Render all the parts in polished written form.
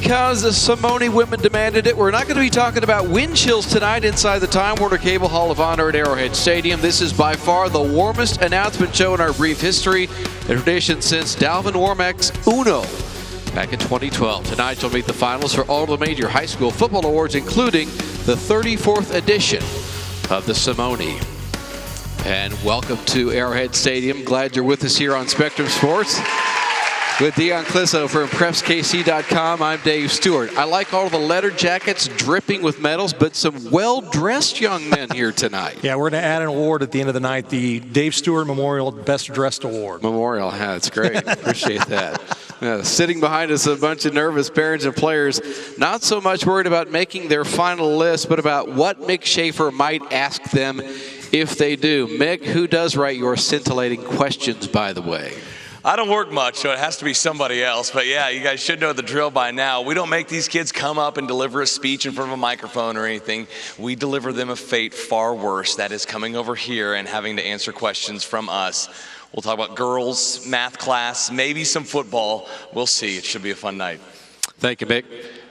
because the Simone women demanded it. We're not going to be talking about wind chills tonight inside the Time Warner Cable Hall of Honor at Arrowhead Stadium. This is by far the warmest announcement show in our brief history, a tradition since Dalvin Warmack's Uno back in 2012. Tonight you'll meet the finalists for all the major high school football awards, including the 34th edition of the Simone. And welcome to Arrowhead Stadium. Glad you're with us here on Spectrum Sports. With Dion Clisso from PrepsKC.com, I'm Dave Stewart. I like all the leather jackets dripping with medals, but some well-dressed young men here tonight. Yeah, we're going to add an award at the end of the night, the Dave Stewart Memorial Best Dressed Award. Memorial, that's great. Appreciate that. Sitting behind us, a bunch of nervous parents and players, not so much worried about making their final list, but about what Mick Shaffer might ask them if they do. Mick, who does write your scintillating questions, by the way? I don't work much, so it has to be somebody else. But yeah, you guys should know the drill by now. We don't make these kids come up and deliver a speech in front of a microphone or anything. We deliver them a fate far worse. That is coming over here and having to answer questions from us. We'll talk about girls, math class, maybe some football. We'll see. It should be a fun night. Thank you, Mick.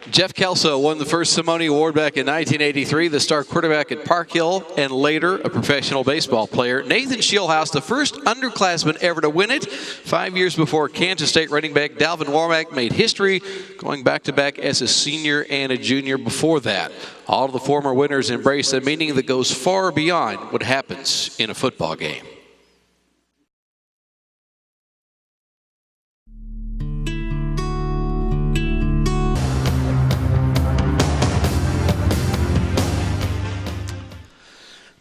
Jeff Kelso won the first Simone Award back in 1983, the star quarterback at Park Hill, and later a professional baseball player. Nathan Shieldhouse, the first underclassman ever to win it. 5 years before Kansas State running back Dalvin Warmack made history, going back-to-back as a senior and a junior before that. All of the former winners embrace a meaning that goes far beyond what happens in a football game.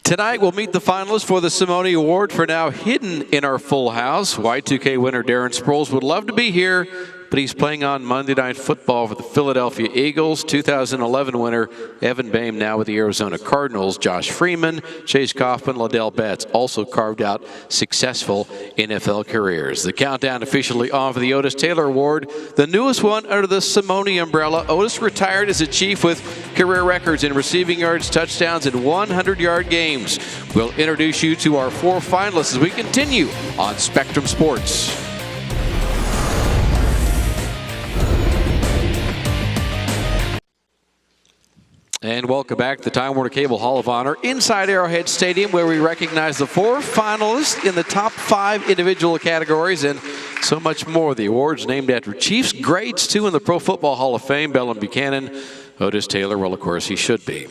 Tonight, we'll meet the finalists for the Simone Award. For now, hidden in our full house, Y2K winner Darren Sproles would love to be here, but he's playing on Monday Night Football for the Philadelphia Eagles. 2011 winner Evan Boehm now with the Arizona Cardinals. Josh Freeman, Chase Kaufman, Liddell Betts also carved out successful NFL careers. The countdown officially on for the Otis Taylor Award, the newest one under the Simone umbrella. Otis retired as a Chief with career records in receiving yards, touchdowns, and 100-yard games. We'll introduce you to our four finalists as we continue on Spectrum Sports. And welcome back to the Time Warner Cable Hall of Honor inside Arrowhead Stadium, where we recognize the four finalists in the top 5 individual categories and so much more. The awards named after Chiefs greats, too, in the Pro Football Hall of Fame. Bellum Buchanan, Otis Taylor, well, of course, he should be.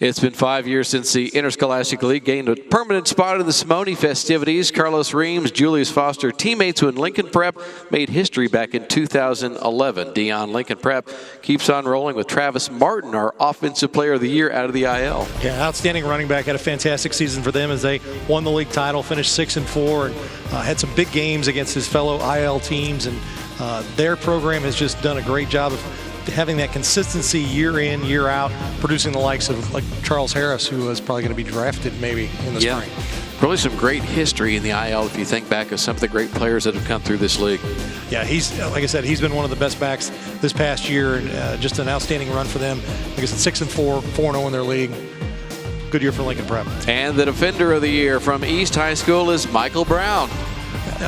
It's been 5 years since the Interscholastic League gained a permanent spot in the Simone festivities. Carlos Reams, Julius Foster, teammates who in Lincoln Prep made history back in 2011. Dion, Lincoln Prep keeps on rolling with Travis Martin, our Offensive Player of the Year out of the IL. Yeah, outstanding running back. Had a fantastic season for them as they won the league title, finished 6-4, and had some big games against his fellow IL teams. And their program has just done a great job of having that consistency year in, year out, producing the likes of like Charles Harris, who is probably going to be drafted maybe in the spring. Really some great history in the IL if you think back of some of the great players that have come through this league. Yeah, he's, like I said, he's been one of the best backs this past year, and just an outstanding run for them. Like I said, 6-4, 4-0 in their league. Good year for Lincoln Prep. And the Defender of the Year from East High School is Michael Brown.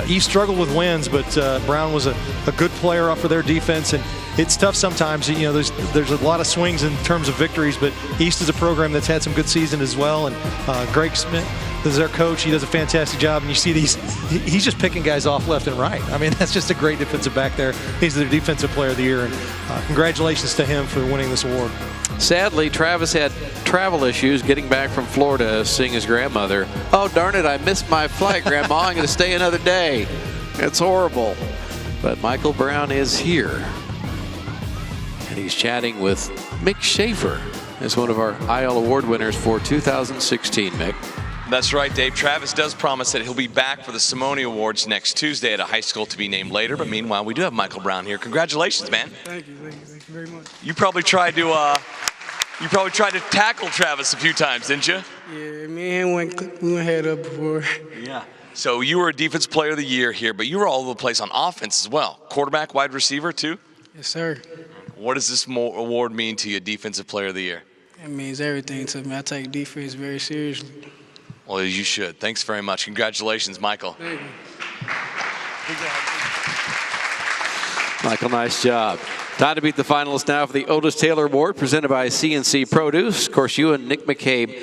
He struggled with wins, but Brown was a good player off of their defense, and it's tough sometimes. You know, there's a lot of swings in terms of victories, but East is a program that's had some good seasons as well. And Greg Smith is their coach. He does a fantastic job, and you see he's just picking guys off left and right. I mean, that's just a great defensive back there. He's the Defensive Player of the Year, and congratulations to him for winning this award. Sadly, Travis had travel issues getting back from Florida, seeing his grandmother. Oh, darn it, I missed my flight, Grandma. I'm going to stay another day. It's horrible. But Michael Brown is here. And he's chatting with Mick Shaffer as one of our IL Award winners for 2016, Mick. That's right, Dave. Travis does promise that he'll be back for the Simone Awards next Tuesday at a high school to be named later. But meanwhile, we do have Michael Brown here. Congratulations, man. Thank you very much. You probably tried to tackle Travis a few times, didn't you? Yeah, me and him we went head up before. Yeah. So you were a Defensive Player of the Year here, but you were all over the place on offense as well. Quarterback, wide receiver, too? Yes, sir. What does this award mean to you, Defensive Player of the Year? It means everything to me. I take defense very seriously. Well, you should. Thanks very much. Congratulations, Michael. Thank you. Michael, nice job. Time to meet the finalists now for the Otis Taylor Award presented by CNC Produce. Of course, you and Nick McCabe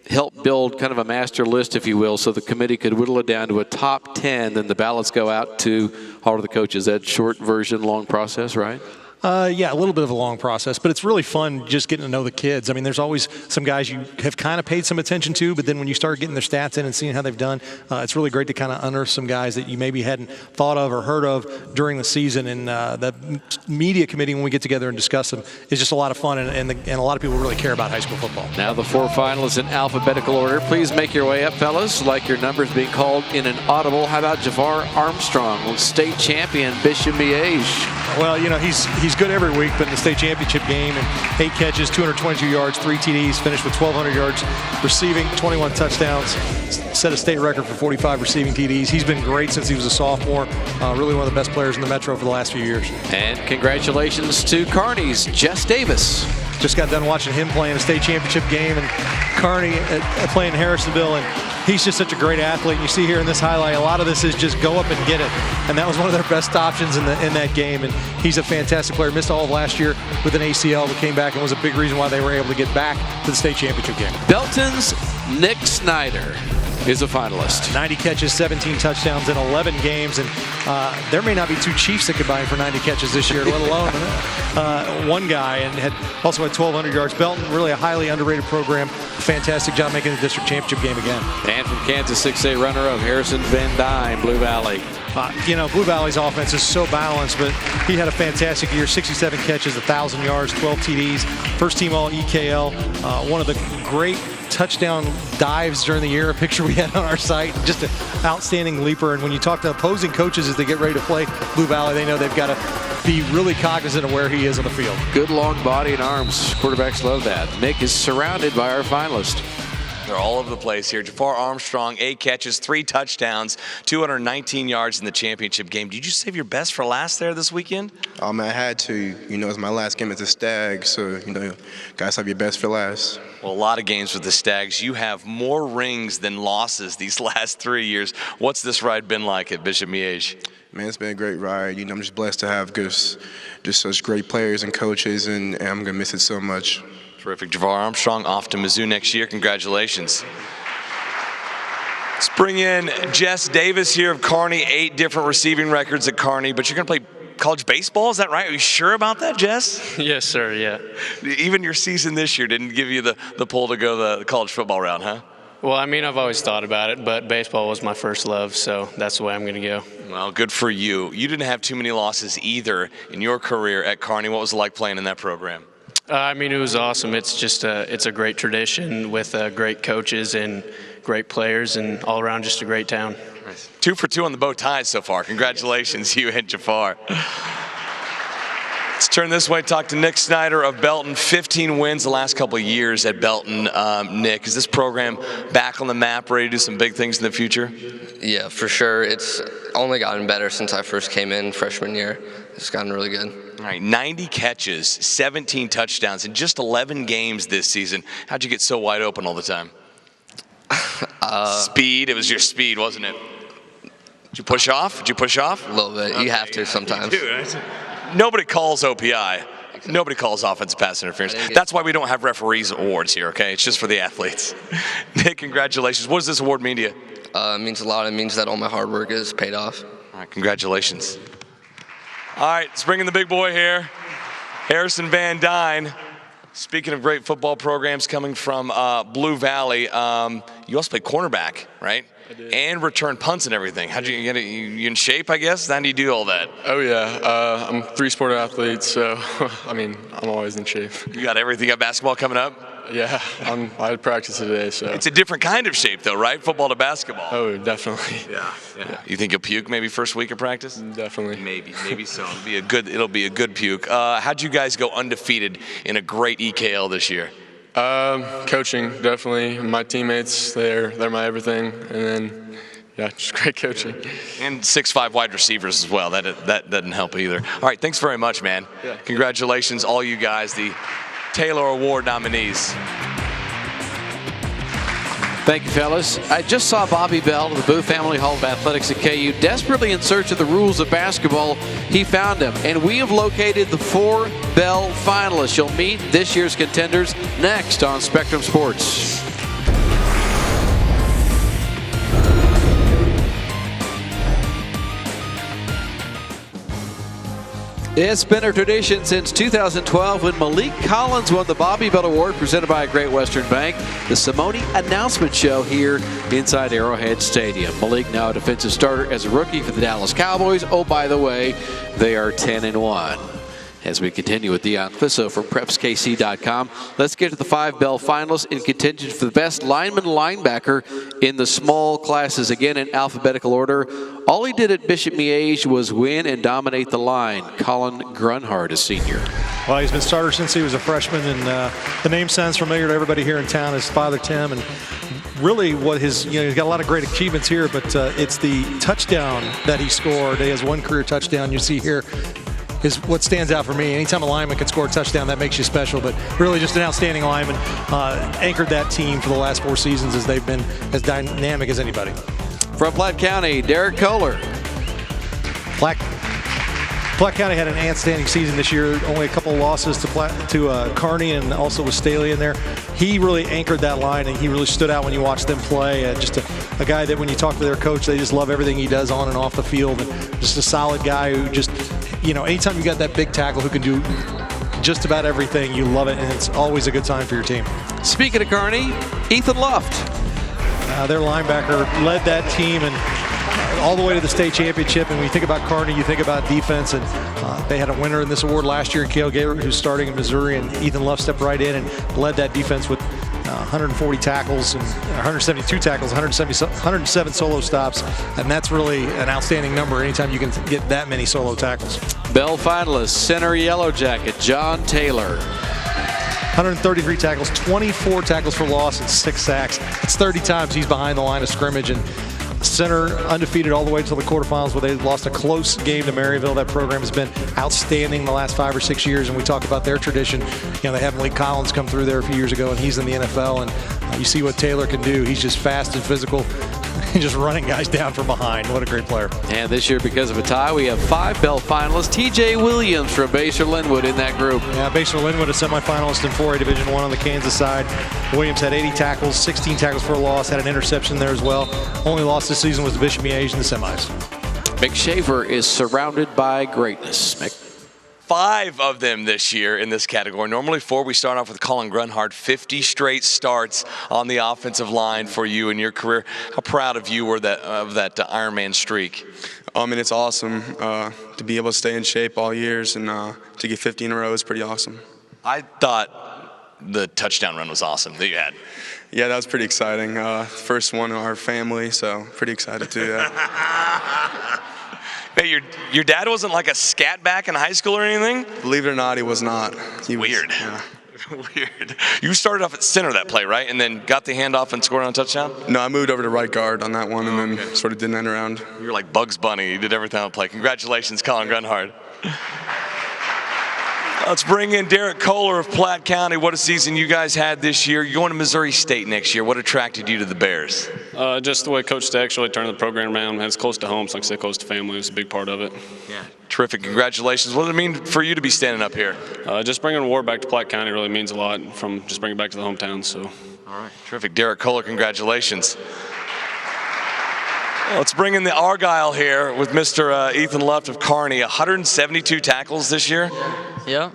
helped build kind of a master list, if you will, so the committee could whittle it down to a top 10. Then the ballots go out to all of the coaches. That short version, long process, right? Yeah, a little bit of a long process, but it's really fun just getting to know the kids. I mean, there's always some guys you have kind of paid some attention to, but then when you start getting their stats in and seeing how they've done, it's really great to kind of unearth some guys that you maybe hadn't thought of or heard of during the season. And the media committee, when we get together and discuss them, is just a lot of fun, and a lot of people really care about high school football. Now the 4 finalists in alphabetical order. Please make your way up, fellas. Like your numbers being called in an audible. How about Jafar Armstrong, state champion, Bishop Miege? Well, you know, he's good every week, but in the state championship game, and 8 catches, 222 yards, 3 TDs, finished with 1,200 yards receiving, 21 touchdowns, set a state record for 45 receiving TDs. He's been great since he was a sophomore, really one of the best players in the Metro for the last few years. And congratulations to Kearney's Jess Davis. Just got done watching him play in a state championship game, and Kearney playing Harrisonville, and he's just such a great athlete. And you see here in this highlight, a lot of this is just go up and get it, and that was one of their best options in that game. And he's a fantastic player. Missed all of last year with an ACL, but came back and was a big reason why they were able to get back to the state championship game. Belton's Nick Snyder is a finalist. 90 catches, 17 touchdowns in 11 games, and there may not be 2 Chiefs that could buy him for 90 catches this year, let alone one guy, and also had 1,200 yards. Belton, really a highly underrated program. Fantastic job making the district championship game again. And from Kansas, 6A runner-up Harrison Van Dyne, Blue Valley. You know, Blue Valley's offense is so balanced, but he had a fantastic year. 67 catches, 1,000 yards, 12 TDs, first team all EKL. One of the great touchdown dives during the year, a picture we had on our site. Just an outstanding leaper. And when you talk to opposing coaches as they get ready to play Blue Valley, they know they've got to be really cognizant of where he is on the field. Good long body and arms. Quarterbacks love that. Nick is surrounded by our finalists. They're all over the place here. Jafar Armstrong, 8 catches, 3 touchdowns, 219 yards in the championship game. Did you save your best for last there this weekend? I had to. You know, it's my last game as a Stag, so, you know, guys have your best for last. Well, a lot of games with the Stags. You have more rings than losses these last 3 years. What's this ride been like at Bishop Miege? Man, it's been a great ride. You know, I'm just blessed to have just such great players and coaches, and I'm going to miss it so much. Terrific. Jafar Armstrong off to Mizzou next year. Congratulations. Let's bring in Jess Davis here of Kearney. 8 different receiving records at Kearney, but you're going to play college baseball? Is that right? Are you sure about that, Jess? Yes, sir, yeah. Even your season this year didn't give you the pull to go the college football route, huh? Well, I mean, I've always thought about it, but baseball was my first love, so that's the way I'm going to go. Well, good for you. You didn't have too many losses either in your career at Kearney. What was it like playing in that program? I mean, it was awesome. It's just it's a great tradition with great coaches and great players, and all around just a great town. Nice. 2 for 2 on the bow ties so far. Congratulations, you and Jafar. Let's turn this way, talk to Nick Snyder of Belton. 15 wins the last couple of years at Belton. Nick, is this program back on the map, ready to do some big things in the future? Yeah, for sure. It's only gotten better since I first came in freshman year. It's gotten really good. All right, 90 catches, 17 touchdowns in just 11 games this season. How'd you get so wide open all the time? Speed. It was your speed, wasn't it? Did you push off? A little bit. Okay. You have to sometimes. You do, right? Nobody calls OPI. Nobody calls offensive pass interference. That's why we don't have referees awards here, okay? It's just for the athletes. Nick, congratulations. What does this award mean to you? It means a lot. It means that all my hard work is paid off. All right, congratulations. All right, let's bring in the big boy here, Harrison Van Dyne. Speaking of great football programs coming from Blue Valley, you also played cornerback, right? I did. And return punts and everything. How'd you get it? You in shape, I guess? How do you do all that? Oh, yeah. I'm a 3-sport athlete, so, I mean, I'm always in shape. You got everything. You got basketball coming up? Yeah, I had practice today, so. It's a different kind of shape, though, right? Football to basketball. Oh, definitely. Yeah. You think you'll puke maybe first week of practice? Definitely. Maybe so. It'll be a good puke. How'd you guys go undefeated in a great EKL this year? Coaching, definitely. My teammates, they're my everything, and then, yeah, just great coaching. And 6'5" wide receivers as well. That doesn't help either. All right, thanks very much, man. Yeah. Congratulations, all you guys, the Taylor Award nominees. Thank you, fellas. I just saw Bobby Bell of the Booth Family Hall of Athletics at KU desperately in search of the rules of basketball. He found them, and we have located the 4 Bell finalists. You'll meet this year's contenders next on Spectrum Sports. It's been a tradition since 2012 when Malik Collins won the Bobby Bell Award presented by Great Western Bank, the Simone announcement show here inside Arrowhead Stadium. Malik now a defensive starter as a rookie for the Dallas Cowboys. Oh, by the way, they are 10-1. As we continue with Dion Clisso from PrepsKC.com, let's get to the 5 Bell finalists in contention for the best lineman linebacker in the small classes. Again, in alphabetical order. All he did at Bishop Miege was win and dominate the line. Colin Grunhard, a senior. Well, he's been starter since he was a freshman, and the name sounds familiar to everybody here in town. His father, Tim, and really what he's got a lot of great achievements here, but it's the touchdown that he scored. He has 1 career touchdown you see here. Is what stands out for me. Anytime a lineman can score a touchdown, that makes you special, but really just an outstanding lineman. Anchored that team for the last 4 seasons as they've been as dynamic as anybody. From Platte County, Derek Kohler. Platte County had an outstanding season this year. Only a couple losses to Kearney and also with Staley in there. He really anchored that line, and he really stood out when you watch them play. Just a guy that when you talk to their coach, they just love everything he does on and off the field. And just a solid guy who just, anytime you got that big tackle who can do just about everything, you love it, and it's always a good time for your team. Speaking of Kearney, Ethan Luft. Their linebacker led that team and all the way to the state championship. And when you think about Kearney, you think about defense, and they had a winner in this award last year, Cale Gaylor, who's starting in Missouri, and Ethan Luft stepped right in and led that defense with 140 tackles and 172 tackles, 107 solo stops, and that's really an outstanding number anytime you can get that many solo tackles. Bell finalist, center Yellow Jacket, John Taylor. 133 tackles, 24 tackles for loss, and 6 sacks. It's 30 times he's behind the line of scrimmage, and center undefeated all the way until the quarterfinals where they lost a close game to Maryville. That program has been outstanding the last 5 or 6 years, and we talk about their tradition. They had Malik Collins come through there a few years ago, and he's in the NFL, and you see what Taylor can do. He's just fast and physical and just running guys down from behind. What a great player. And this year, because of a tie, we have 5 Bell finalists. T.J. Williams from Basehor-Linwood in that group. Yeah, Basehor-Linwood, a semifinalist in 4A Division I on the Kansas side. Williams had 80 tackles, 16 tackles for a loss, had an interception there as well. Only loss this season was to Bishop Miege in the semis. Mick Shaffer is surrounded by greatness. Mick. 5 of them this year in this category. Normally 4. We start off with Colin Grunhard. 50 straight starts on the offensive line for you in your career. How proud of you were of that Ironman streak? I mean, it's awesome to be able to stay in shape all years, and to get 50 in a row is pretty awesome. I thought the touchdown run was awesome that you had. Yeah, that was pretty exciting. First one in our family, so pretty excited to do that. Hey, your dad wasn't like a scat back in high school or anything? Believe it or not, he was not. Weird. Yeah. Weird. You started off at center that play, right? And then got the handoff and scored on a touchdown? No, I moved over to right guard on that one, and then sort of did an end around. You were like Bugs Bunny. You did everything on the play. Congratulations, Colin Grunhard. Let's bring in Derek Kohler of Platte County. What a season you guys had this year. You're going to Missouri State next year. What attracted you to the Bears? Just the way Coach Stack really turned the program around. It's close to home, so like I said, close to family. It was a big part of it. Yeah. Terrific. Congratulations. What does it mean for you to be standing up here? Just bringing war back to Platte County really means a lot from just bringing it back to the hometown. So. All right. Terrific. Derek Kohler, congratulations. Let's bring in the Argyle here with Mr. Ethan Luft of Kearney. 172 tackles this year? Yeah.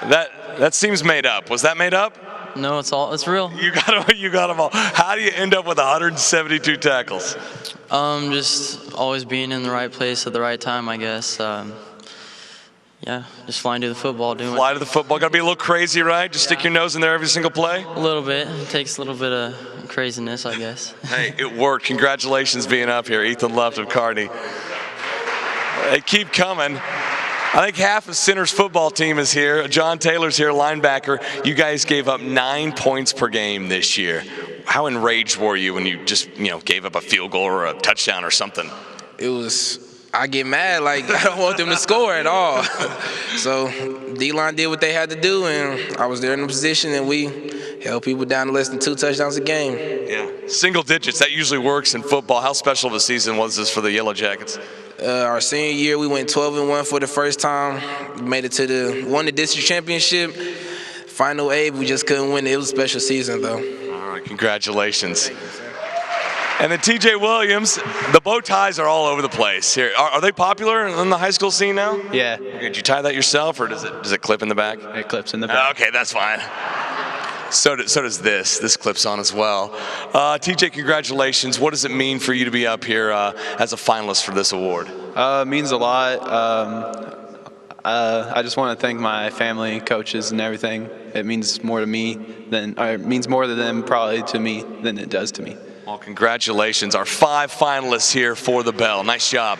That seems made up. Was that made up? No, it's real. You got them all. How do you end up with 172 tackles? Just always being in the right place at the right time, I guess. Yeah, just flying to the football. Fly to the football. Got to be a little crazy, right? Just stick your nose in there every single play? A little bit. It takes a little bit of craziness, I guess. Hey, it worked. Congratulations being up here. Ethan Luft of Kearney. They keep coming. I think half of Center's football team is here. John Taylor's here, linebacker. You guys gave up 9 points per game this year. How enraged were you when you just, gave up a field goal or a touchdown or something? I get mad, like I don't want them to score at all. So D-line did what they had to do, and I was there in the position, and we held people down to less than 2 touchdowns a game. Yeah, single digits. That usually works in football. How special of a season was this for the Yellow Jackets? Our senior year, we went 12-1 for the first time. Made it to won the district championship. Final 8, we just couldn't win it. It was a special season, though. All right, congratulations. And then TJ Williams, the bow ties are all over the place here. Are they popular in the high school scene now? Yeah. Okay, did you tie that yourself, or does it clip in the back? It clips in the back. Okay, that's fine. So does this. This clips on as well. TJ, congratulations. What does it mean for you to be up here as a finalist for this award? It means a lot. I just want to thank my family and coaches and everything. It means more to me it means more to them probably to me than it does to me. Well, congratulations. Our 5 finalists here for the bell. Nice job.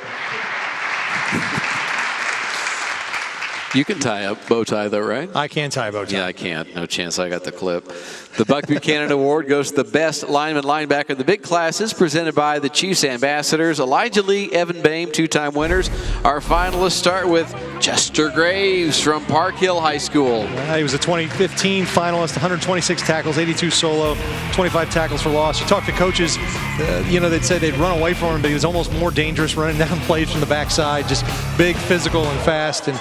You can tie a bow tie, though, right? I can tie a bow tie. Yeah, I can't. No chance. I got the clip. The Buck Buchanan Award goes to the best lineman linebacker in the big classes, presented by the Chiefs Ambassadors. Elijah Lee, Evan Boehm, 2-time winners. Our finalists start with Chester Graves from Park Hill High School. He was a 2015 finalist, 126 tackles, 82 solo, 25 tackles for loss. You talk to coaches, they'd say they'd run away from him, but he was almost more dangerous running down plays from the backside, just big, physical, and fast, and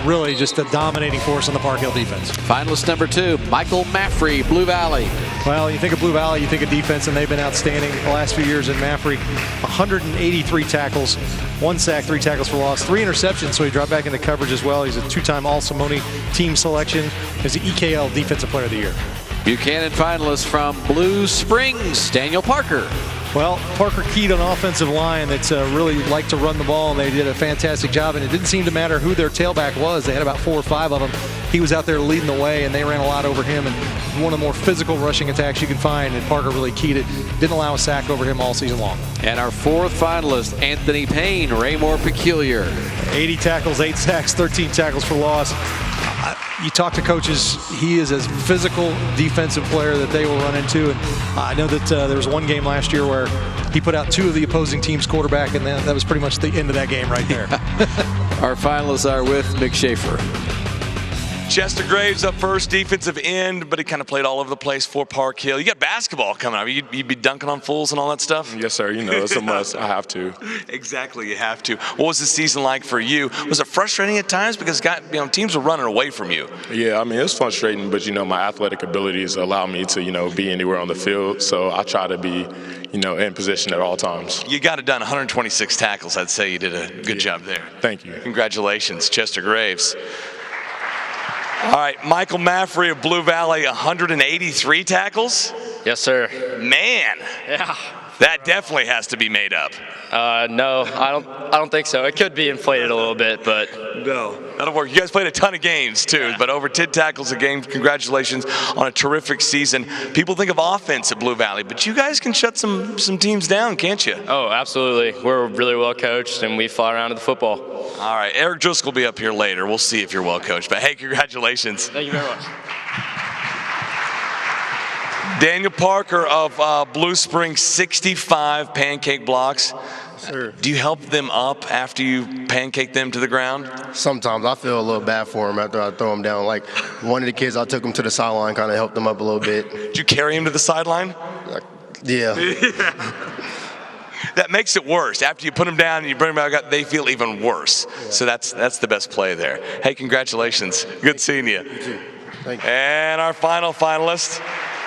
really just a dominating force on the Park Hill defense. Finalist number 2, Michael Maffrey, Blue Valley. Well, you think of Blue Valley, you think of defense, and they've been outstanding the last few years in Maffrey. 183 tackles, 1 sack, 3 tackles for loss, 3 interceptions, so he dropped back into coverage as well. He's a 2-time All-Simone team selection. He's the EKL Defensive Player of the Year. Buchanan finalist from Blue Springs, Daniel Parker. Well, Parker keyed on offensive line that's really liked to run the ball, and they did a fantastic job, and it didn't seem to matter who their tailback was. They had about 4 or 5 of them. He was out there leading the way, and they ran a lot over him, and one of the more physical rushing attacks you can find, and Parker really keyed it. Didn't allow a sack over him all season long. And our 4th finalist, Anthony Payne, Raymore Peculiar. 80 tackles, 8 sacks, 13 tackles for loss. You talk to coaches, he is a physical defensive player that they will run into. And I know that there was one game last year where he put out 2 of the opposing team's quarterback, and that was pretty much the end of that game right there. Our finalists are with Mick Shaffer. Chester Graves up first, defensive end, but he kind of played all over the place for Park Hill. You got basketball coming up. You'd be dunking on fools and all that stuff? Yes, sir. It's a must. I have to. Exactly, you have to. What was the season like for you? Was it frustrating at times because teams were running away from you? Yeah, it's frustrating, but my athletic abilities allow me to be anywhere on the field. So I try to be in position at all times. You got it done, 126 tackles. I'd say you did a good job there. Thank you. Congratulations, Chester Graves. All right, Michael Maffrey of Blue Valley, 183 tackles? Yes, sir. Man. Yeah. That definitely has to be made up. No, I don't think so. It could be inflated a little bit, but no, that'll work. You guys played a ton of games too, but over 10 tackles a game. Congratulations on a terrific season. People think of offense at Blue Valley, but you guys can shut some teams down, can't you? Oh, absolutely. We're really well coached, and we fly around to the football. All right, Eric Driscoll will be up here later. We'll see if you're well coached. But hey, congratulations. Thank you very much. Daniel Parker of Blue Springs, 65 pancake blocks. Sir. Do you help them up after you pancake them to the ground? Sometimes I feel a little bad for them after I throw them down. Like one of the kids, I took him to the sideline, kind of helped them up a little bit. Did you carry him to the sideline? Yeah. That makes it worse. After you put them down and you bring them back up, they feel even worse. Yeah. So that's the best play there. Hey, congratulations. Good seeing you. You too. Thank you. And our final finalist,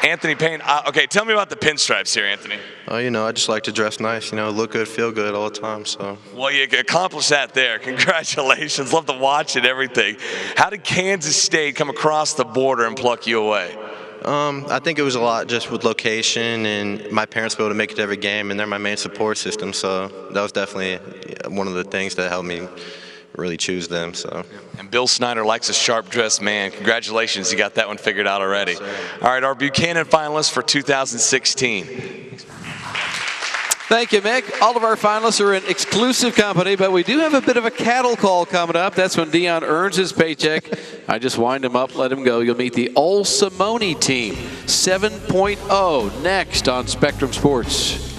Anthony Payne. Okay, tell me about the pinstripes here, Anthony. I just like to dress nice, look good, feel good all the time, so. Well, you accomplished that there. Congratulations. Love to watch it, everything. How did Kansas State come across the border and pluck you away? I think it was a lot just with location, and my parents were able to make it to every game, and they're my main support system, so that was definitely one of the things that helped me really choose them. So. And Bill Snyder likes a sharp-dressed man. Congratulations, you got that one figured out already. All right, our Buchanan finalists for 2016. Thank you, Mick. All of our finalists are in exclusive company, but we do have a bit of a cattle call coming up. That's when Dion earns his paycheck. I just wind him up, let him go. You'll meet the All-Simone team, 7.0, next on Spectrum Sports.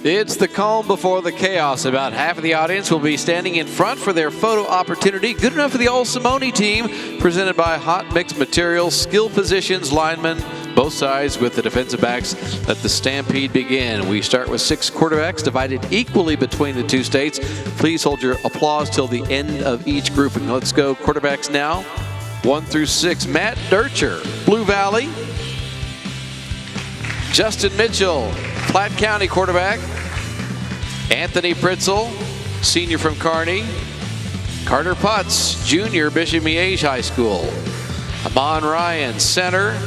It's the calm before the chaos. About half of the audience will be standing in front for their photo opportunity. Good enough for the All Simone team, presented by Hot Mix Materials, skill positions, linemen, both sides with the defensive backs. Let the stampede begin. We start with 6 quarterbacks divided equally between the two states. Please hold your applause till the end of each grouping. Let's go quarterbacks now. 1 through 6. Matt Durcher, Blue Valley. Justin Mitchell, Platte County quarterback. Anthony Pritzel, senior from Kearney. Carter Putz, junior, Bishop Miege High School. Amon Ryan, center.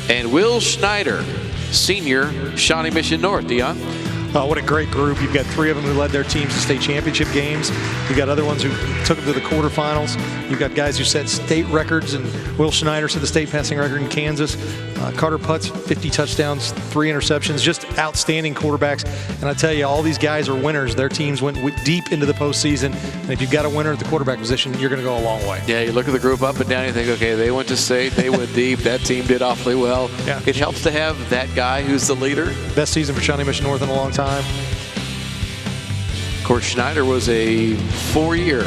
And Will Schneider, senior, Shawnee Mission North. Dion? What a great group. You've got 3 of them who led their teams to state championship games. You've got other ones who took them to the quarterfinals. You've got guys who set state records, and Will Schneider set the state passing record in Kansas. Carter Putz, 50 touchdowns, 3 interceptions, just outstanding quarterbacks. And I tell you, all these guys are winners. Their teams went deep into the postseason. And if you've got a winner at the quarterback position, you're going to go a long way. Yeah, you look at the group up and down, you think, okay, they went to state, they went deep, that team did awfully well. Yeah. It helps to have that guy who's the leader. Best season for Shawnee Mission North in a long time. Of course, Schneider was a 4-year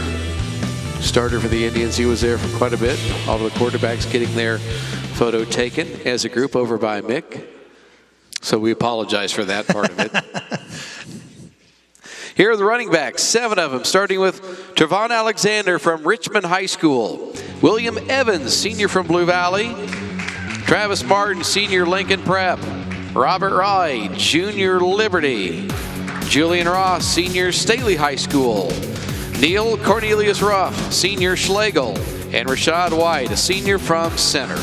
starter for the Indians. He was there for quite a bit. All of the quarterbacks getting their photo taken as a group over by Mick. So we apologize for that part of it. Here are the running backs, 7 of them, starting with Trevon Alexander from Richmond High School. William Evans, senior from Blue Valley. Travis Martin, senior, Lincoln Prep. Robert Wright, junior, Liberty. Julian Ross, senior, Staley High School. Neil Cornelius Ruff, senior, Schlegel. And Rashad White, a senior from Center.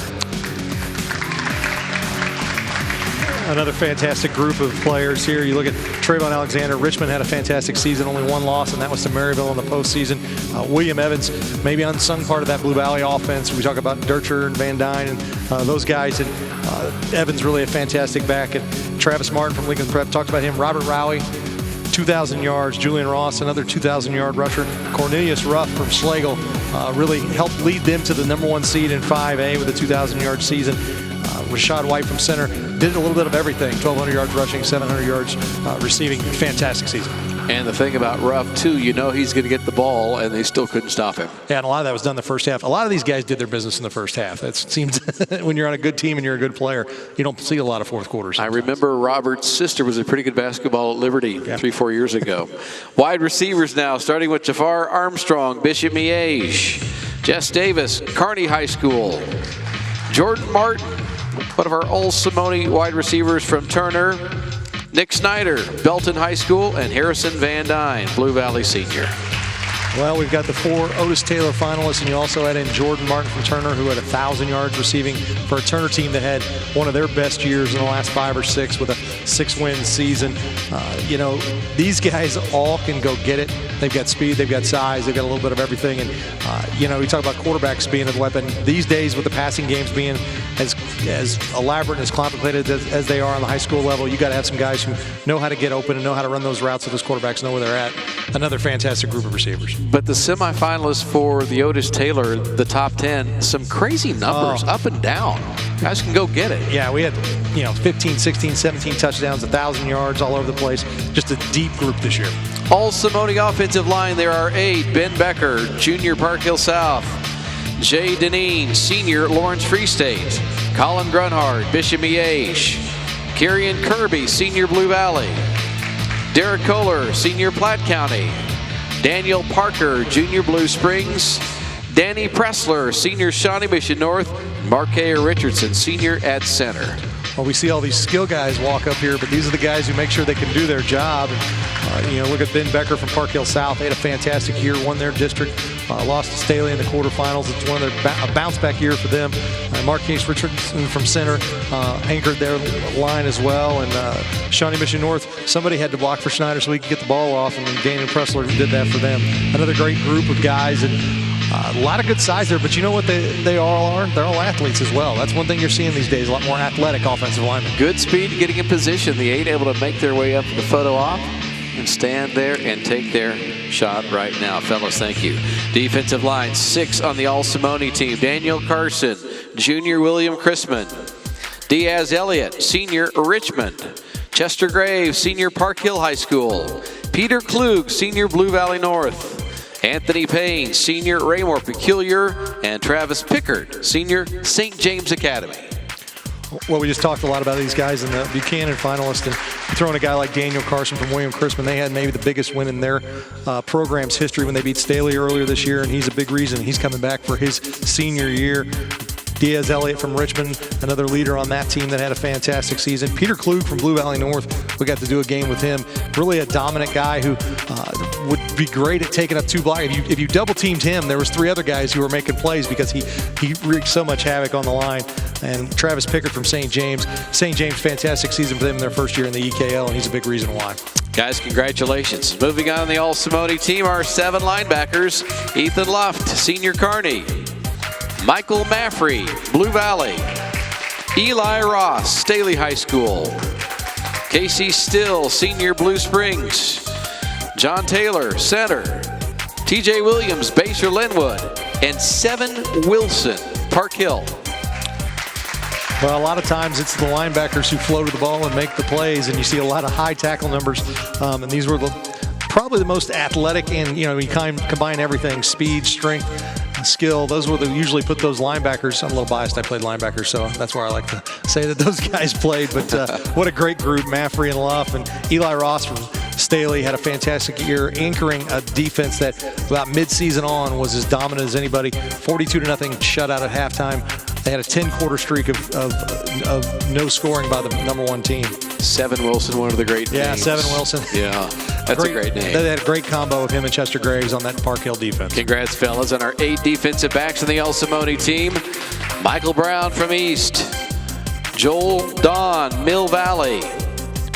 Another fantastic group of players here. You look at Trayvon Alexander. Richmond had a fantastic season, only 1 loss, and that was to Maryville in the postseason. William Evans, maybe unsung part of that Blue Valley offense. We talk about Durcher and Van Dyne and those guys. And Evans really a fantastic back. And Travis Martin from Lincoln Prep, talked about him. Robert Rowie, 2,000 yards. Julian Ross, another 2,000-yard rusher. Cornelius Ruff from Schlegel really helped lead them to the #1 seed in 5A with a 2,000-yard season. Rashad White from Center did a little bit of everything. 1,200 yards rushing, 700 yards receiving. Fantastic season. And the thing about Ruff, too, you know he's going to get the ball, and they still couldn't stop him. Yeah, and a lot of that was done in the first half. A lot of these guys did their business in the first half. It seems when you're on a good team and you're a good player, you don't see a lot of fourth quarters. I remember Robert's sister was a pretty good basketball at Liberty 3-4 years ago. Wide receivers now, starting with Jafar Armstrong, Bishop Miege. Jess Davis, Kearney High School. Jordan Martin, one of our Old Simone wide receivers from Turner. Nick Snyder, Belton High School, and Harrison Van Dyne, Blue Valley senior. Well, we've got the 4 Otis Taylor finalists, and you also add in Jordan Martin from Turner, who had 1,000 yards receiving for a Turner team that had one of their best years in the last 5 or 6 with a 6-win season. You know, these guys all can go get it. They've got speed, they've got size, they've got a little bit of everything. And, you know, we talk about quarterbacks being a weapon. These days, with the passing games being as elaborate and as complicated as they are on the high school level, you got to have some guys who know how to get open and know how to run those routes so those quarterbacks know where they're at. Another fantastic group of receivers. But the semifinalists for the Otis Taylor, the top 10, some crazy numbers up and down. Guys can go get it. Yeah, we had, 15, 16, 17 touchdowns, 1,000 yards all over the place. Just a deep group this year. All Simone offensive line, there are 8. Ben Becker, junior, Park Hill South. Jay Deneen, senior, Lawrence Free State. Colin Grunhard, Bishop Miege. Kieran Kirby, senior, Blue Valley. Derek Kohler, senior, Platte County. Daniel Parker, junior, Blue Springs. Danny Pressler, senior, Shawnee Mission North. Markea Richardson, senior at Center. Well, we see all these skill guys walk up here, but these are the guys who make sure they can do their job. And, look at Ben Becker from Park Hill South. They had a fantastic year, won their district, lost to Staley in the quarterfinals. It's one of their a bounce-back year for them. Marquise Richardson from Center anchored their line as well. And Shawnee Mission North, somebody had to block for Schneider so he could get the ball off, and Daniel Pressler did that for them. Another great group of guys. And a lot of good size there, but you know what they all are? They're all athletes as well. That's one thing you're seeing these days, a lot more athletic offensive linemen. Good speed getting in position. The 8 able to make their way up to the photo op and stand there and take their shot right now. Fellas, thank you. Defensive line, 6 on the All Simone team. Daniel Carson, junior, William Chrisman. Diaz Elliott, senior, Richmond. Chester Graves, senior Park Hill High School. Peter Klug, senior Blue Valley North. Anthony Payne, senior Raymore Peculiar. And Travis Pickard, senior St. James Academy. Well, we just talked a lot about these guys in the Buchanan finalist, and throwing a guy like Daniel Carson from William Chrisman. They had maybe the biggest win in their program's history when they beat Staley earlier this year, and he's a big reason he's coming back for his senior year. Diaz Elliott from Richmond, another leader on that team that had a fantastic season. Peter Klug from Blue Valley North, we got to do a game with him. Really a dominant guy who would be great at taking up two blocks. If you double teamed him, there was three other guys who were making plays because he wreaked so much havoc on the line. And Travis Pickard from St. James. St. James, fantastic season for them in their first year in the EKL, and he's a big reason why. Guys, congratulations. Moving on the All-Simone team, our 7 linebackers. Ethan Luft, senior Kearney. Michael Maffrey, Blue Valley. Eli Ross, Staley High School. Casey Still, senior Blue Springs. John Taylor, center. TJ Williams, baser Linwood. And Seven Wilson, Park Hill. Well, a lot of times it's the linebackers who flow to the ball and make the plays, and you see a lot of high tackle numbers. And these were probably the most athletic, and you combine everything: speed, strength, skill. Those were usually put those linebackers. I'm a little biased. I played linebacker, so that's where I like to say that those guys played. But what a great group! Maffrey and Luff, and Eli Ross from Staley had a fantastic year, anchoring a defense that about mid-season on was as dominant as anybody. 42-0 shutout at halftime. They had a 10-quarter streak of no scoring by the #1 team. Seven Wilson, one of the great names. Yeah, Seven Wilson. Yeah, that's a great name. They had a great combo of him and Chester Graves on that Park Hill defense. Congrats, fellas, on our 8 defensive backs on the All-Simone team. Michael Brown from East. Joel Don, Mill Valley.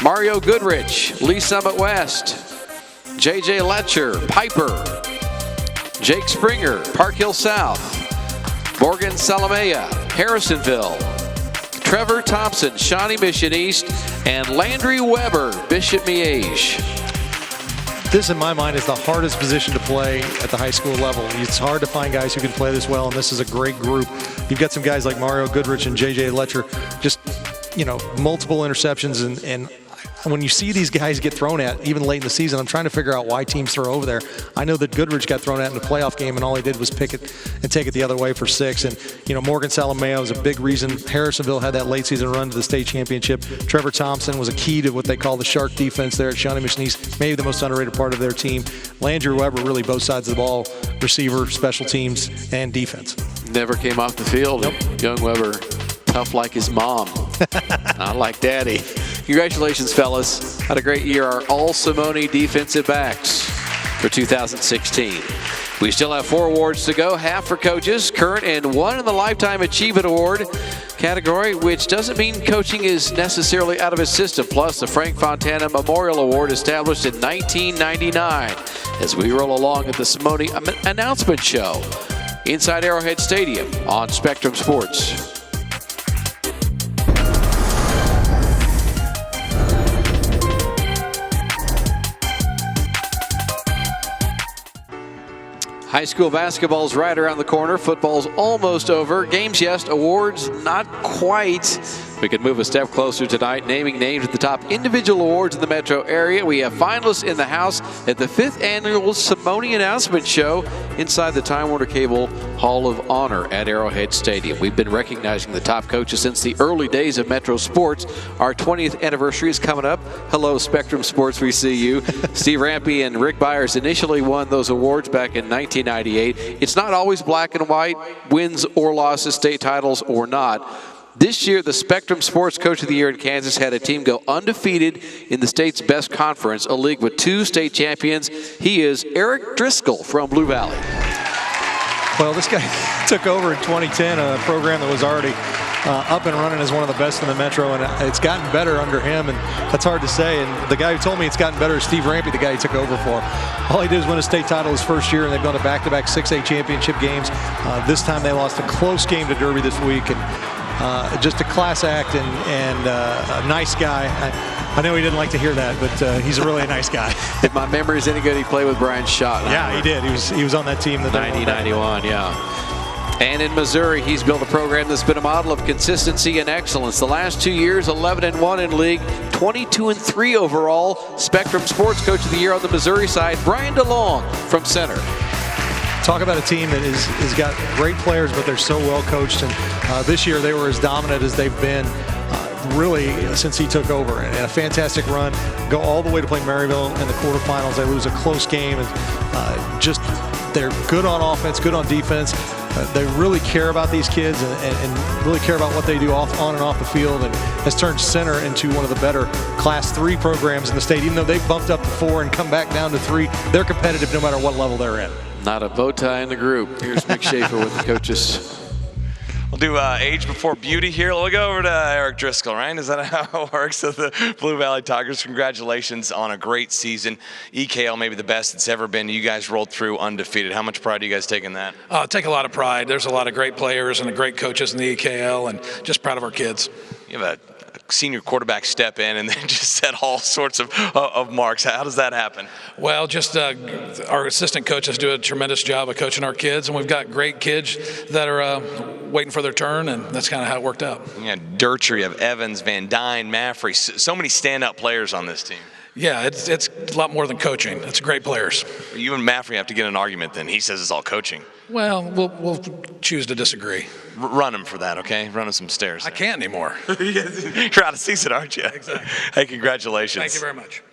Mario Goodrich, Lee Summit West. J.J. Letcher, Piper. Jake Springer, Park Hill South. Morgan Salamea, Harrisonville. Trevor Thompson, Shawnee Mission East. And Landry Weber, Bishop Miege. This, in my mind, is the hardest position to play at the high school level. It's hard to find guys who can play this well, and this is a great group. You've got some guys like Mario Goodrich and J.J. Letcher, just, multiple interceptions, and when you see these guys get thrown at, even late in the season, I'm trying to figure out why teams throw over there. I know that Goodrich got thrown at in the playoff game, and all he did was pick it and take it the other way for 6. And, Morgan Salameo was a big reason. Harrisonville had that late season run to the state championship. Trevor Thompson was a key to what they call the Shark defense there at Shawnee Mission East, maybe the most underrated part of their team. Landry Weber, really both sides of the ball, receiver, special teams, and defense. Never came off the field. Nope. Young Weber, tough like his mom, not like daddy. Congratulations, fellas. Had a great year. Our All-Simone defensive backs for 2016. We still have 4 awards to go, half for coaches, current, and 1 in the Lifetime Achievement Award category, which doesn't mean coaching is necessarily out of his system. Plus, the Frank Fontana Memorial Award established in 1999 as we roll along at the Simone announcement show inside Arrowhead Stadium on Spectrum Sports. High school basketball's right around the corner. Football's almost over. Games, yes. Awards, not quite. We could move a step closer tonight, naming names at the top individual awards in the metro area. We have finalists in the house at the 5th annual Simone announcement show inside the Time Warner Cable Hall of Honor at Arrowhead Stadium. We've been recognizing the top coaches since the early days of Metro Sports. Our 20th anniversary is coming up. Hello, Spectrum Sports, we see you. Steve Rampy and Rick Byers initially won those awards back in 1998. It's not always black and white, wins or losses, state titles or not. This year, the Spectrum Sports Coach of the Year in Kansas had a team go undefeated in the state's best conference, a league with 2 state champions. He is Eric Driscoll from Blue Valley. Well, this guy took over in 2010, a program that was already up and running as one of the best in the Metro, and it's gotten better under him, and that's hard to say. And the guy who told me it's gotten better is Steve Rampy, the guy he took over for. All he did was win a state title his first year, and they've gone to back-to-back 6A championship games. This time they lost a close game to Derby this week, and just a class act and a nice guy. I know he didn't like to hear that, but he's a really nice guy. If my memory is any good, he played with Brian Schott. Yeah, he did. He was on that team. 90-91, yeah. And in Missouri, he's built a program that's been a model of consistency and excellence. The last 2 years, 11-1 in league, 22-3 overall. Spectrum Sports Coach of the Year on the Missouri side, Brian DeLong from center. Talk about a team that has got great players, but they're so well coached. And this year, they were as dominant as they've been really since he took over. And a fantastic run. Go all the way to play Maryville in the quarterfinals. They lose a close game. And just they're good on offense, good on defense. They really care about these kids and really care about what they do on and off the field, and has turned center into one of the better Class 3 programs in the state. Even though they've bumped up to 4 and come back down to 3, they're competitive no matter what level they're in. Not a bow tie in the group. Here's Mick Shaffer with the coaches. We'll do age before beauty here. We'll go over to Eric Driscoll, right? Is that how it works? So the Blue Valley Tigers, congratulations on a great season. EKL maybe the best it's ever been. You guys rolled through undefeated. How much pride do you guys take in that? Take a lot of pride. There's a lot of great players and great coaches in the EKL, and just proud of our kids. You have a senior quarterback step in and then just set all sorts of marks. How does that happen? Well, just our assistant coaches do a tremendous job of coaching our kids, and we've got great kids that are waiting for their turn, and that's kind of how it worked out. You have Dircher, you have Evans, Van Dyne, Maffrey, so many stand-up players on this team. Yeah, it's a lot more than coaching. It's great players. You and Maffrey have to get an argument then. He says it's all coaching. Well, we'll choose to disagree. Run him for that, okay? Run him some stairs. I can't anymore. You're out of season, aren't you? Exactly. Hey, congratulations. Thank you very much.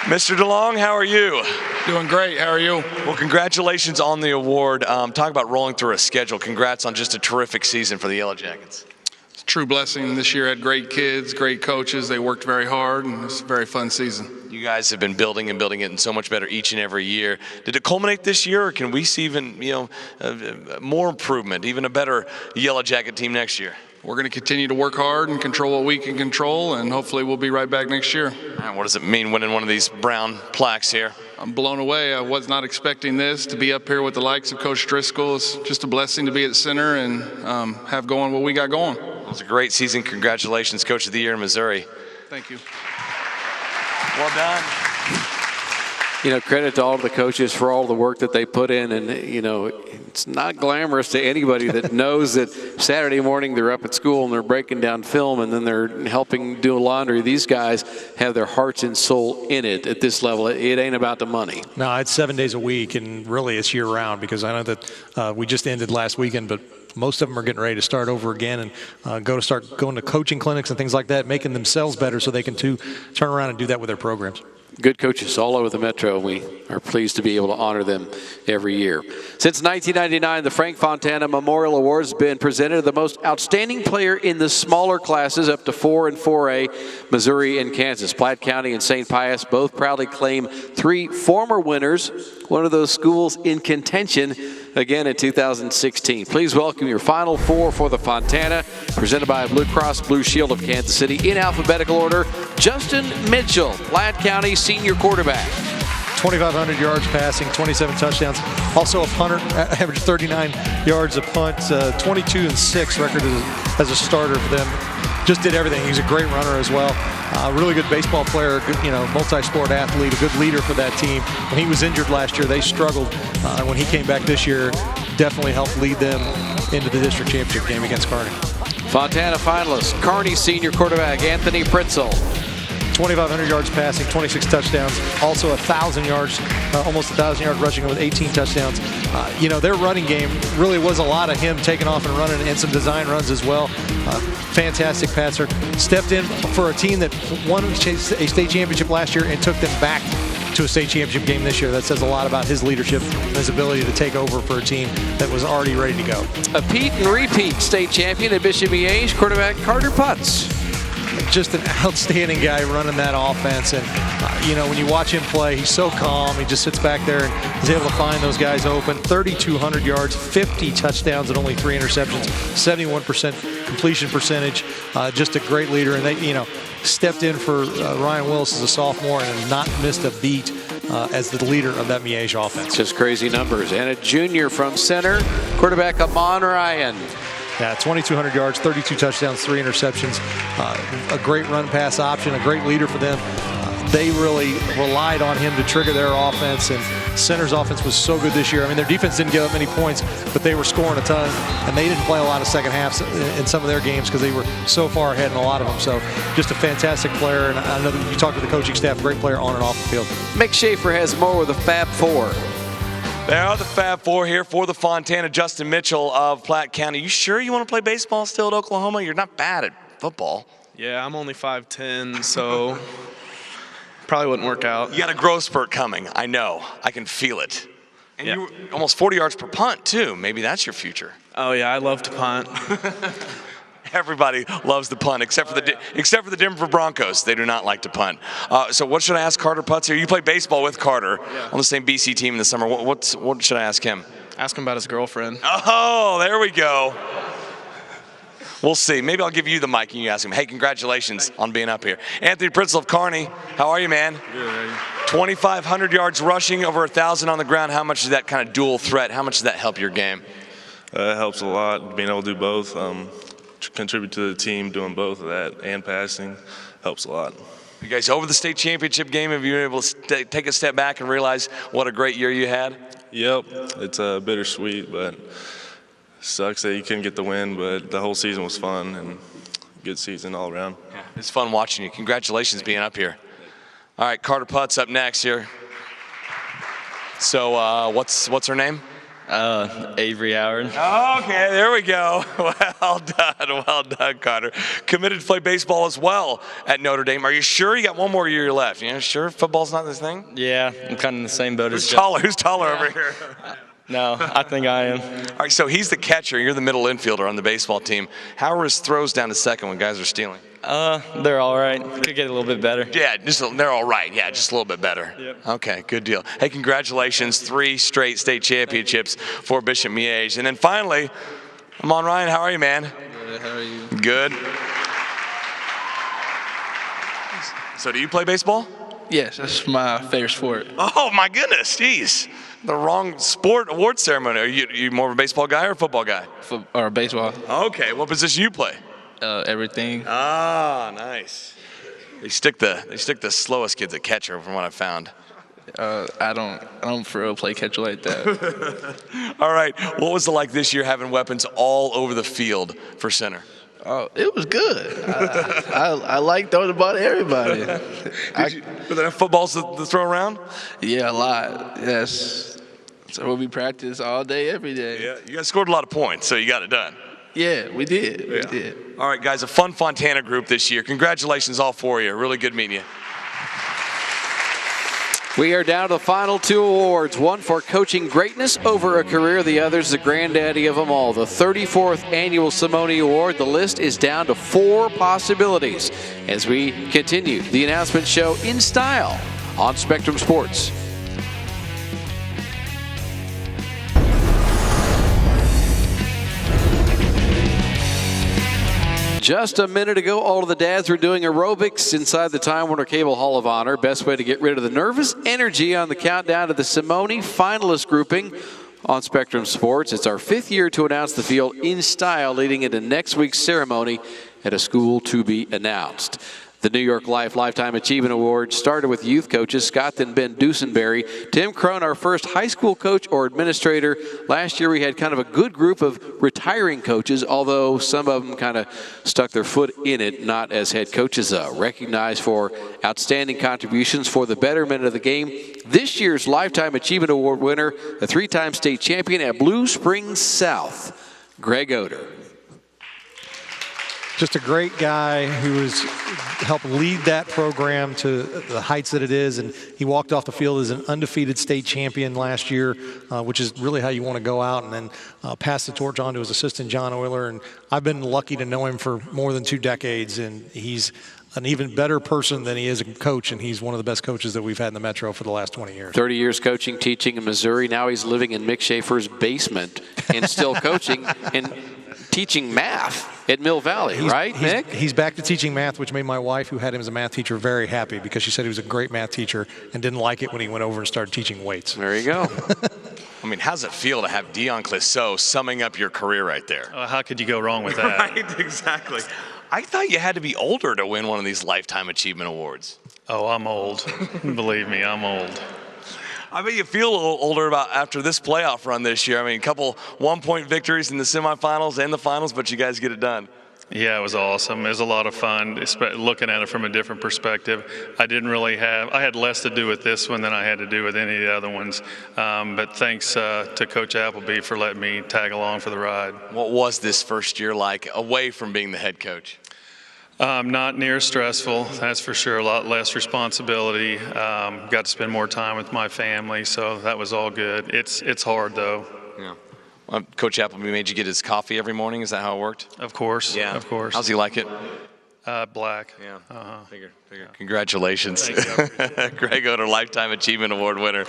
Mr. DeLong, how are you? Doing great. How are you? Well, congratulations on the award. Talk about rolling through a schedule. Congrats on just a terrific season for the Yellow Jackets. It's a true blessing. This year had great kids, great coaches. They worked very hard, and it's a very fun season. You guys have been building and building it and so much better each and every year. Did it culminate this year, or can we see even more improvement, even a better Yellow Jacket team next year? We're going to continue to work hard and control what we can control, and hopefully we'll be right back next year. And what does it mean winning one of these brown plaques here? I'm blown away. I was not expecting this. To be up here with the likes of Coach Driscoll, it's just a blessing to be at center and have going what we got going. It was a great season. Congratulations, Coach of the Year in Missouri. Thank you. Well done. Credit to all of the coaches for all the work that they put in. And, it's not glamorous to anybody that knows that Saturday morning they're up at school and they're breaking down film and then they're helping do laundry. These guys have their hearts and soul in it at this level. It ain't about the money. No, it's 7 days a week, and really it's year-round, because I know that we just ended last weekend, but most of them are getting ready to start over again and start going to coaching clinics and things like that, making themselves better so they can turn around and do that with their programs. Good coaches all over the Metro. We are pleased to be able to honor them every year. Since 1999, the Frank Fontana Memorial Award has been presented to the most outstanding player in the smaller classes up to 4 and 4A, Missouri and Kansas. Platte County and St. Pius both proudly claim 3 former winners, one of those schools in contention again in 2016. Please welcome your Final 4 for the Fontana, presented by Blue Cross Blue Shield of Kansas City in alphabetical order. Justin Mitchell, Platte County senior quarterback. 2,500 yards passing, 27 touchdowns. Also a punter, averaged 39 yards a punt, 22-6 record as a starter for them. Just did everything. He's a great runner as well. Really good baseball player, good, multi-sport athlete, a good leader for that team. When he was injured last year, they struggled. When he came back this year, definitely helped lead them into the district championship game against Kearney. Fontana finalist, Kearney senior quarterback Anthony Pritzel. 2,500 yards passing, 26 touchdowns, also 1,000 yards, almost 1,000 yards rushing with 18 touchdowns. Their running game really was a lot of him taking off and running, and some design runs as well. Fantastic passer. Stepped in for a team that won a state championship last year and took them back to a state championship game this year. That says a lot about his leadership and his ability to take over for a team that was already ready to go. A Pete and repeat state champion at Bishop Miege, quarterback Carter Putz. Just an outstanding guy running that offense, and when you watch him play, he's so calm. He just sits back there and is able to find those guys open. 3,200 yards, 50 touchdowns, and only 3 interceptions, 71% completion percentage. Just a great leader, and they stepped in for Ryan Willis as a sophomore and has not missed a beat as the leader of that Miege offense. Just crazy numbers. And a junior from center, quarterback Amon Ryan. Yeah, 2,200 yards, 32 touchdowns, 3 interceptions. A great run-pass option, a great leader for them. they really relied on him to trigger their offense, and center's offense was so good this year. I mean, their defense didn't give up many points, but they were scoring a ton, and they didn't play a lot of second halves in some of their games because they were so far ahead in a lot of them. So just a fantastic player, and I know that you talked to the coaching staff, great player on and off the field. Mick Shaffer has more with the Fab Four. There are the Fab Four here for the Fontana. Justin Mitchell of Platte County. You sure you want to play baseball still at Oklahoma? You're not bad at football. Yeah, I'm only 5'10", so probably wouldn't work out. You got a growth spurt coming. I know. I can feel it. And you were almost 40 yards per punt, too. Maybe that's your future. Oh, yeah, I love to punt. Everybody loves the punt, except for the Denver Broncos. They do not like to punt. So what should I ask Carter Putz here? You play baseball with Carter on the same BC team in the summer. What should I ask him? Ask him about his girlfriend. Oh, there we go. We'll see. Maybe I'll give you the mic and you ask him. Hey, congratulations on being up here. Anthony Pritzel of Kearney, how are you, man? Good, how are you? 2,500 yards rushing, over 1,000 on the ground. How much does that kind of dual threat, how much does that help your game? It helps a lot, being able to do both. Contribute to the team doing both of that and passing helps a lot. You guys over the state championship game, have you been able to take a step back and realize what a great year you had? Yep, it's bittersweet, but sucks that you couldn't get the win, but the whole season was fun and good season all around. Yeah, it's fun watching you. Congratulations being up here. All right, Carter Putz up next here. So what's her name? Avery Howard. Okay, there we go. Well done, Carter. Committed to play baseball as well at Notre Dame. Are you sure you got one more year left? You know, sure football's not this thing? Yeah, I'm kind of in the same boat as Who's taller over here? No, I think I am. All right, so he's the catcher. You're the middle infielder on the baseball team. How are his throws down to second when guys are stealing? They're all right. Could get a little bit better. Yeah, they're all right. Yeah, just a little bit better. Yep. Okay, good deal. Hey, congratulations. 3 straight state championships for Bishop Miege. And then finally, Amon Ryan, how are you, man? Good, how are you? Good. So do you play baseball? Yes, that's my favorite sport. Oh, my goodness. Jeez. The wrong sport award ceremony. Are you more of a baseball guy or a football guy? Or baseball. Okay, what position you play? Everything. Ah, nice. They stick the slowest kids at catcher, from what I found. I don't for real play catcher like that. All right, what was it like this year having weapons all over the field for center? Oh, it was good. I like throwing the ball to everybody. Were there enough footballs to throw around? Yeah, a lot. Yes. So we practice all day, every day. Yeah, you guys scored a lot of points, so you got it done. Yeah, we did. We did. All right, guys, a fun Fontana group this year. Congratulations, all 4 of you. Really good meeting you. We are down to the final 2 awards, one for coaching greatness over a career, the other's the granddaddy of them all, the 34th Annual Simone Award. The list is down to 4 possibilities as we continue the announcement show in style on Spectrum Sports. Just a minute ago, all of the dads were doing aerobics inside the Time Warner Cable Hall of Honor. Best way to get rid of the nervous energy on the countdown to the Simone finalist grouping on Spectrum Sports. It's our 5th year to announce the field in style, leading into next week's ceremony at a school to be announced. The New York Life Lifetime Achievement Award started with youth coaches Scott and Ben Dusenberry. Tim Crone, our first high school coach or administrator. Last year we had kind of a good group of retiring coaches, although some of them kind of stuck their foot in it, not as head coaches. Recognized for outstanding contributions for the betterment of the game. This year's Lifetime Achievement Award winner, a 3-time state champion at Blue Springs South, Greg Oder. Just a great guy who has helped lead that program to the heights that it is, and he walked off the field as an undefeated state champion last year, which is really how you want to go out, and then pass the torch on to his assistant, John Euler. And I've been lucky to know him for more than 2 decades, and he's an even better person than he is a coach, and he's one of the best coaches that we've had in the Metro for the last 20 years. 30 years coaching, teaching in Missouri. Now he's living in Mick Shaffer's basement and still coaching and teaching math at Mill Valley, right, Mick? He's back to teaching math, which made my wife, who had him as a math teacher, very happy because she said he was a great math teacher and didn't like it when he went over and started teaching weights. There you go. I mean, how's it feel to have Dion Clisso summing up your career right there? How could you go wrong with that? Right, exactly. I thought you had to be older to win one of these Lifetime Achievement Awards. Oh, I'm old. Believe me, I'm old. I bet you feel a little older after this playoff run this year. I mean, a couple one-point victories in the semifinals and the finals, but you guys get it done. Yeah, it was awesome. It was a lot of fun, looking at it from a different perspective. I had less to do with this one than I had to do with any of the other ones. But thanks to Coach Appleby for letting me tag along for the ride. What was this first year like away from being the head coach? Not near stressful, that's for sure. A lot less responsibility. Got to spend more time with my family, so that was all good. It's hard though. Yeah. Coach Appleby made you get his coffee every morning. Is that how it worked? Of course. Yeah. Of course. How's he like it? Black. Yeah. Figure. Congratulations, Greg Oder, Lifetime Achievement Award winner.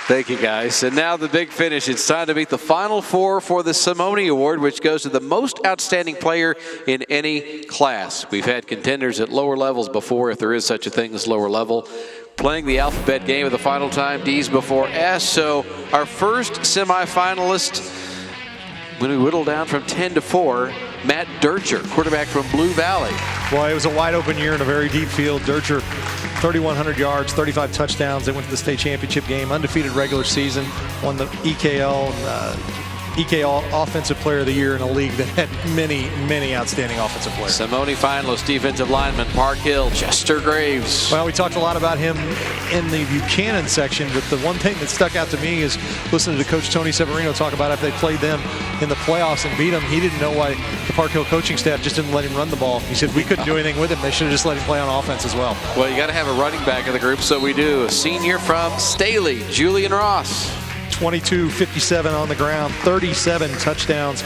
Thank you, guys. And now the big finish. It's time to meet the Final Four for the Simone Award, which goes to the most outstanding player in any class. We've had contenders at lower levels before, if there is such a thing as lower level, playing the alphabet game of the final time, D's before S. So our first semifinalist, when we whittle down from 10 to 4, Matt Dircher, quarterback from Blue Valley. Boy, it was a wide open year in a very deep field. Dircher, 3,100 yards, 35 touchdowns. They went to the state championship game, undefeated regular season, won the EKL Offensive Player of the Year in a league that had many, many outstanding offensive players. Simone finalist, defensive lineman, Park Hill, Chester Graves. Well, we talked a lot about him in the Buchanan section, but the one thing that stuck out to me is listening to Coach Tony Severino talk about if they played them in the playoffs and beat them, he didn't know why the Park Hill coaching staff just didn't let him run the ball. He said, we couldn't do anything with him. They should have just let him play on offense as well. Well, you got to have a running back in the group, so we do. A senior from Staley, Julian Ross. 22-57 on the ground, 37 touchdowns.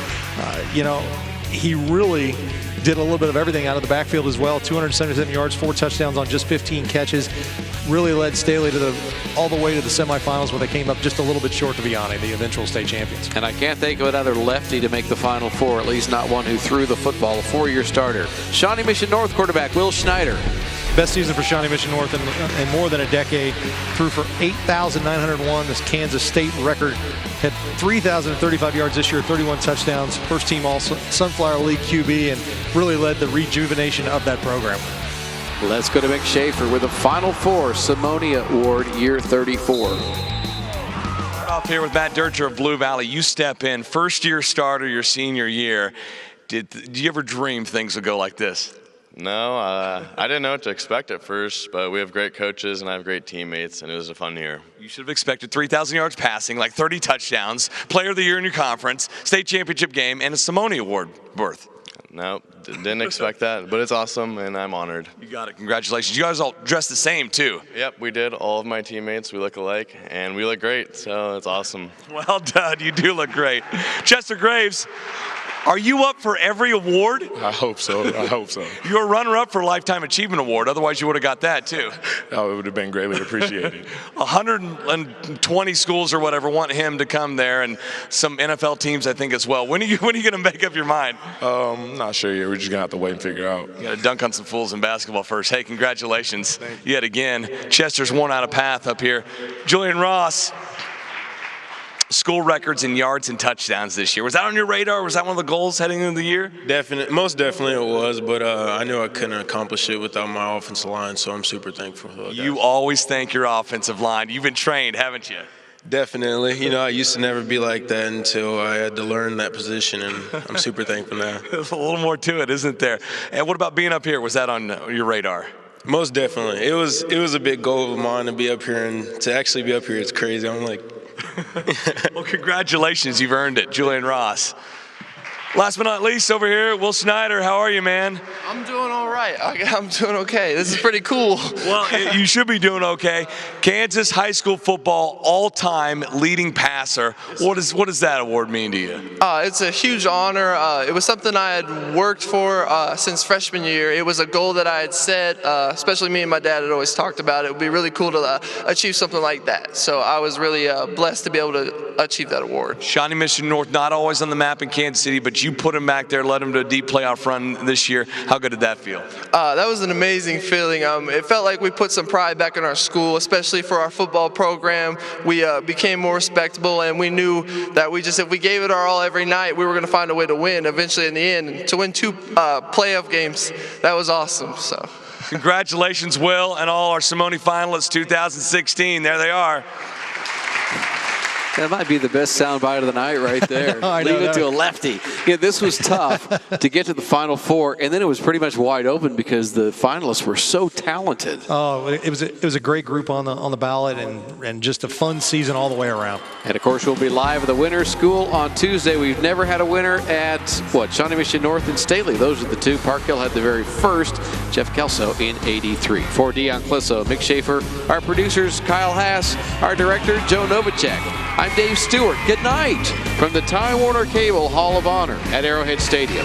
He really did a little bit of everything out of the backfield as well. 277 yards, 4 touchdowns on just 15 catches. Really led Staley all the way to the semifinals where they came up just a little bit short to Vianney, the eventual state champions. And I can't think of another lefty to make the Final Four, at least not one who threw the football, a 4-year starter. Shawnee Mission North quarterback Will Schneider. Best season for Shawnee Mission North in more than a decade. Threw for 8,901, this Kansas State record. Had 3,035 yards this year, 31 touchdowns. First team all Sunflower League QB, and really led the rejuvenation of that program. Let's go to Mick Shaffer with the Final Four Simone Award, year 34. Off here with Matt Dircher of Blue Valley. You step in, first-year starter your senior year. Did you ever dream things would go like this? No, I didn't know what to expect at first, but we have great coaches and I have great teammates, and it was a fun year. You should have expected 3,000 yards passing, like 30 touchdowns, player of the year in your conference, state championship game, and a Simone Award berth. No, didn't expect that, but it's awesome, and I'm honored. You got it. Congratulations. You guys all dressed the same, too. Yep, we did. All of my teammates, we look alike, and we look great, so it's awesome. Well done. You do look great. Chester Graves, are you up for every award? I hope so. You're a runner-up for Lifetime Achievement Award. Otherwise, you would have got that, too. Oh, it would have been greatly appreciated. 120 schools or whatever want him to come there, and some NFL teams, I think, as well. When are you going to make up your mind? I'm not sure yet. We're just going to have to wait and figure out. You got to dunk on some fools in basketball first. Hey, congratulations yet again. Chester's worn out a path up here. Julian Ross. School records in yards and touchdowns this year. Was that on your radar? Was that one of the goals heading into the year? Most definitely it was, but I knew I couldn't accomplish it without my offensive line, so I'm super thankful for that. You always thank your offensive line. You've been trained, haven't you? Definitely. I used to never be like that until I had to learn that position, and I'm super thankful now. There's a little more to it, isn't there? And what about being up here? Was that on your radar? Most definitely. It was a big goal of mine to be up here, and to actually be up here, it's crazy. I'm like, well, congratulations. You've earned it. Julian Ross. Last but not least, over here, Will Schneider. How are you, man? I'm doing all right. I'm doing okay. This is pretty cool. Well, you should be doing okay. Kansas high school football all-time leading passer. What does that award mean to you? It's a huge honor. It was something I had worked for since freshman year. It was a goal that I had set, especially me and my dad had always talked about it. It would be really cool to achieve something like that. So I was really blessed to be able to achieve that award. Shawnee Mission North, not always on the map in Kansas City, but You put them back there, led them to a deep playoff run this year. How good did that feel? That was an amazing feeling. It felt like we put some pride back in our school, especially for our football program. We became more respectable, and we knew that if we gave it our all every night, we were going to find a way to win eventually in the end. To win 2 playoff games, that was awesome. So, congratulations, Will, and all our Simone finalists 2016. There they are. That might be the best soundbite of the night right there. Leave it to a lefty. Yeah, this was tough to get to the Final Four, and then it was pretty much wide open because the finalists were so talented. Oh, it was a great group on the ballot, and just a fun season all the way around. And of course, we'll be live at the Winners School on Tuesday. We've never had a winner at Shawnee Mission North and Staley. Those are the 2. Park Hill had the very first. Jeff Kelso in '83. For Dion, Clisso, Mick Shaffer, our producers Kyle Haas, our director Joe Novacek. I'm Dave Stewart. Good night from the Time Warner Cable Hall of Honor at Arrowhead Stadium.